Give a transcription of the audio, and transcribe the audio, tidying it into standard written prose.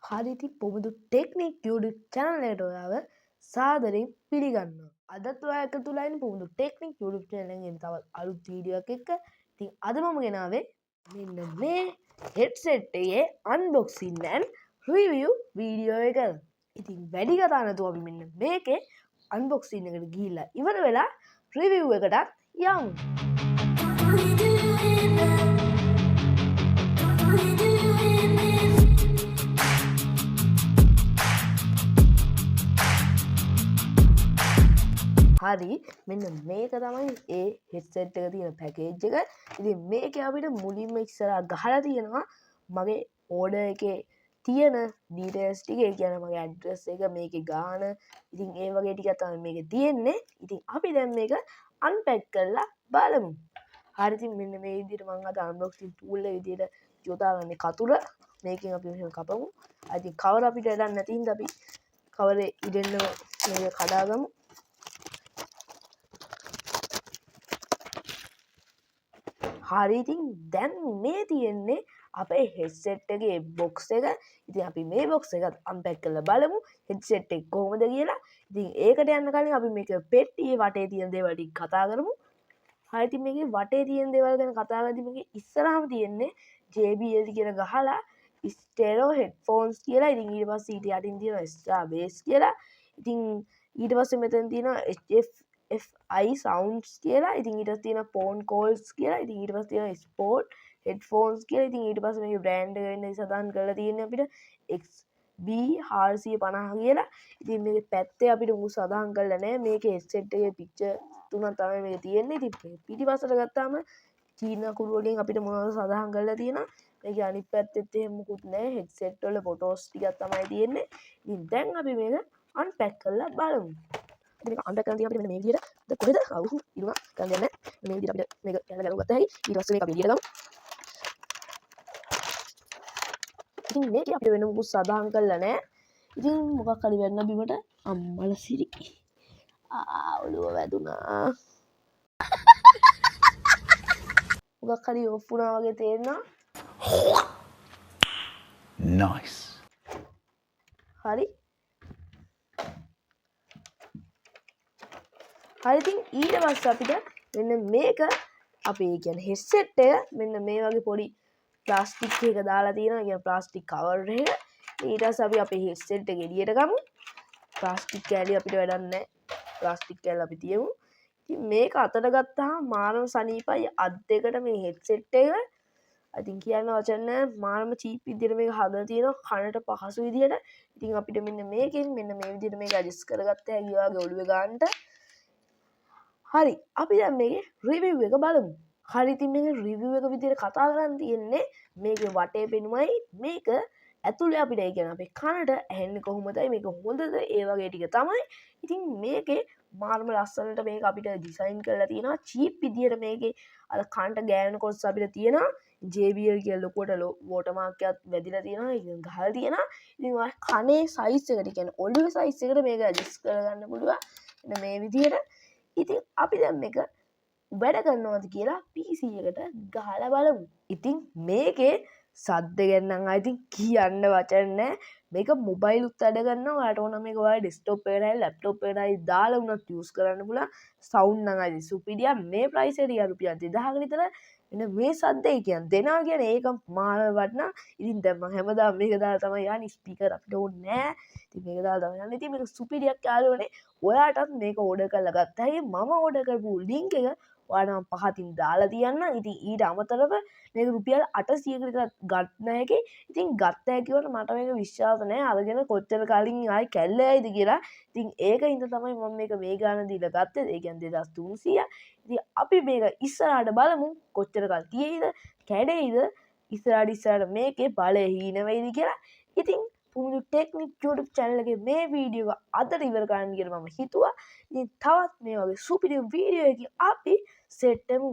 හරි ඉතින් පුබුදු technique YouTube channel එකට ඔයාව සාදරයෙන් පිළිගන්නවා. අදත් ඔයා එකතු වෙලා ඉන්නේ පුබුදු ටෙක්නික් YouTube channel එකෙන් තවත් අලුත් වීඩියෝ එකක් එක්ක. ඉතින් අද මම ගෙනාවේ මෙන්න මේ headset එකේ unboxing and review වීඩියෝ එක. ඉතින් වැඩි කතා නැතුව අපි මෙන්න මේකේ unboxing එකට ගිහිල්ලා ඉවර වෙලා review එකටත් යමු. හරි මෙන්න මේක තමයි ඒ හෙඩ්සෙට් එක තියෙන පැකේජ් එක. ඉතින් මේකේ අපිට මුලින්ම ඉස්සරහා ගහලා තියෙනවා මගේ ඕඩර් එකේ තියෙන ඩීටේල්ස් ටික. ඒ කියන්නේ මගේ ඇඩ්‍රස් එක, මේකේ ගාන, ඉතින් ඒ වගේ ටිකක් තමයි මේකේ තියෙන්නේ. ඉතින් අපි දැන් මේක අන්පැක් කරලා බලමු. හරි ඉතින් මෙන්න මේ විදිහට මම අද අන්බොක්සින් ටූල් එක විදිහට යොදාගන්නේ කතුර. මේකෙන් අපි මෙහෙම කපමු. ඉතින් කවර අපිට වැඩක් නැති හින්දා අපි කවරේ ඉදෙන්න මේක කඩාගමු. හරි ඉතින් දැන් මේ තියෙන්නේ අපේ හෙඩ්සෙට් එකේ බොක්ස් එක. ඉතින් අපි මේ බොක්ස් එකත් අන්පැක් කරලා බලමු හෙඩ්සෙට් එක කොහොමද කියලා. ඉතින් ඒකට යන්න කලින් අපි මේක පෙට්ටියේ වටේ තියෙන දේවල් ටික කතා කරමු. හරි ඉතින් මේකේ වටේ තියෙන දේවල් ගැන කතා කරද්දී මේකේ ඉස්සරහම තියෙන්නේ JBL කියලා ගහලා ස්ටෙරෝ හෙඩ්ෆෝන්ස් කියලා. ඉතින් ඊට පස්සේ ඊට යටින් තියෙනවා extra bass කියලා. ඉතින් ඊට පස්සේ මෙතන තියෙනවා HFI sounds කියලා. ඉතින් ඊට පස්සේ තියෙනවා phone calls කියලා. ඉතින් ඊට පස්සේ තියෙනවා sport headphones කියලා. ඉතින් ඊට පස්සේ මේකේ brand එක වෙන සඳහන් කරලා තියෙන්නේ අපිට XB450 කියලා. ඉතින් මේකේ පැත්තේ අපිට උණු සඳහන් කරලා නැහැ. මේකේ headset එකේ picture තුනක් තමයි මේකේ තියෙන්නේ. ඉතින් පිටිපස්සට ගත්තාම චීන කුරු වලින් අපිට මොනවද සඳහන් කරලා තියෙනවා. මේකේ අනිත් පැත්තෙත් එහෙම මුකුත් නැහැ. headset වල photos ටිකක් තමයි තියෙන්නේ. ඉතින් දැන් අපි මේක unpack කරලා බලමු. මේක අන්පැක් කරන තියන අපිට මෙන්න මේ විදිහට කොහෙද අවුහු ඉරුවා ගන්න දෙන්නේ මේ විදිහට අපිට මේක කැලේ ගලව ගත්ත හැකි. ඊට පස්සේ මේක අපි එළියට ගමු. ඉතින් මේක අපිට වෙන මොකුත් සදාහන් කරලා නැහැ. ඉතින් මොකක් හරි වෙන්න බිමට අම්මල සිරි ඔළුව වැදුනා. මොකක් හරි ඔෆ් වුණා වගේ තේරෙනවා. nice. හරි හරි ඉතින් ඊට පස්සේ අපිට මෙන්න මේක අපේ කියන්නේ හෙඩ්සෙට් එක මෙන්න මේ වගේ පොඩි ප්ලාස්ටික් එකක දාලා තියෙනවා. කියන්නේ ප්ලාස්ටික් කවර් එක. ඊට පස්සේ අපි අපේ හෙඩ්සෙට් එක එළියට ගමු. ප්ලාස්ටික් කෑලි අපිට වැඩක් නැහැ. ප්ලාස්ටික් කෑල්ල අපි තියමු. ඉතින් මේක අතට ගත්තාම මානව සනීපයි අත් දෙකට මේ හෙඩ්සෙට් එක. ඉතින් කියන්න වචන නැහැ. මානව චීප් විදිහට මේක හදලා තියෙනවා කනට පහසු විදිහට. ඉතින් අපිට මෙන්න මේකෙන් මෙන්න මේ විදිහට මේක ඇඩ්ජස්ට් කරගත්ත හැකි වගේ ඔළුවේ ගන්නට. හරි අපි දැන් මේකේ රිවිව් එක බලමු. හරි ඉතින් මේක රිවිව් එක විදිහට කතා කරන් තියෙන්නේ මේකේ වටේ පෙනුමයි මේක ඇතුලේ අපිට ඒ කියන්නේ අපේ කනට ඇහෙන්නේ කොහොමදයි මේක හොඳද ඒ වගේ ටික තමයි. ඉතින් මේකේ මාර්ම ලස්සනට මේක අපිට ඩිසයින් කරලා තියෙනවා චීප් විදිහට. මේකේ අර කනට ගෑවෙන කොටස අපිට තියෙනවා JBL කියලා ලොකුවට වෝටර් මාක් එකක් වැදිලා තියෙනවා. ඒක ගහලා තියෙනවා. ඉතින් ඔය කනේ සයිස් එකට කියන්නේ ඔළුවේ සයිස් එකට මේක ඇඩ්ජස්ට් කරගන්න පුළුවන්. මෙන්න මේ විදිහට. ඉතින් අපි දැන් මේක වැඩ කරනවද කියලා PC එකට ගහලා බලමු. ඉතින් මේකේ සද්ද ගැන නම් ඉතින් කියන්න වචන නැහැ. මේක මොබයිල් උත් වැඩ කරනවා. ඔයාලට ඕන මේක ඔයාලා ඩෙස්ක්ටොප් එකට හරි ලැප්ටොප් එකට හරි දාලා උනත් යූස් කරන්න පුළුවන්. සවුන්ඩ් නම් ඉතින් සුපිරියා. මේ ප්‍රයිස් එකට රුපියල් 2000ක විතර මෙන්න මේ සද්දේ කියන්නේ දෙනවා කියන්නේ ඒක මාර වටනා. ඉතින් දැන් මම හැමදාම මේක දාලා තමයි යන්නේ. ස්පීකර් අපිට ඕනේ නැහැ. ඉතින් මේක දාලා තමයි යන්නේ. ඉතින් මේක සුපිරියක් යාළුවනේ. ඔයාටත් මේක ඕඩර් කරලා ගත්ත හැකි. මම ඕඩර් කරපු ලින්ක් එක ඔයාලට මම පහතින් දාලා තියන්නම්. ඉතින් ඊට අමතරව මේක රුපියල් 800ක විතර ගන්න හැකි. ඉතින් ගත්ත හැකිවට මට මේක විශ්වාස නැහැ. අරගෙන කොච්චර කලින් ආයි කැල්ලයිද කියලා. ඉතින් ඒකින්ද තමයි මම මේක මේ ගාන දීලා ගත්තේ. ඒ කියන්නේ 2300. ඉතින් අපි මේක ඉස්සරහට බලමු කොච්චර කල් තියෙයිද කැඩෙයිද ඉස්සරහට මේකේ බලය හීන වෙයිද කියලා. ඉතින් පුබුදු ටෙක්නික් YouTube channel එකේ මේ වීඩියෝ එක අදට ඉවර කරන්න කියලා මම හිතුවා. ඉතින් තවත් මේ වගේ සුපිරි වීඩියෝ එකකින් අපි සෙට් වෙමු.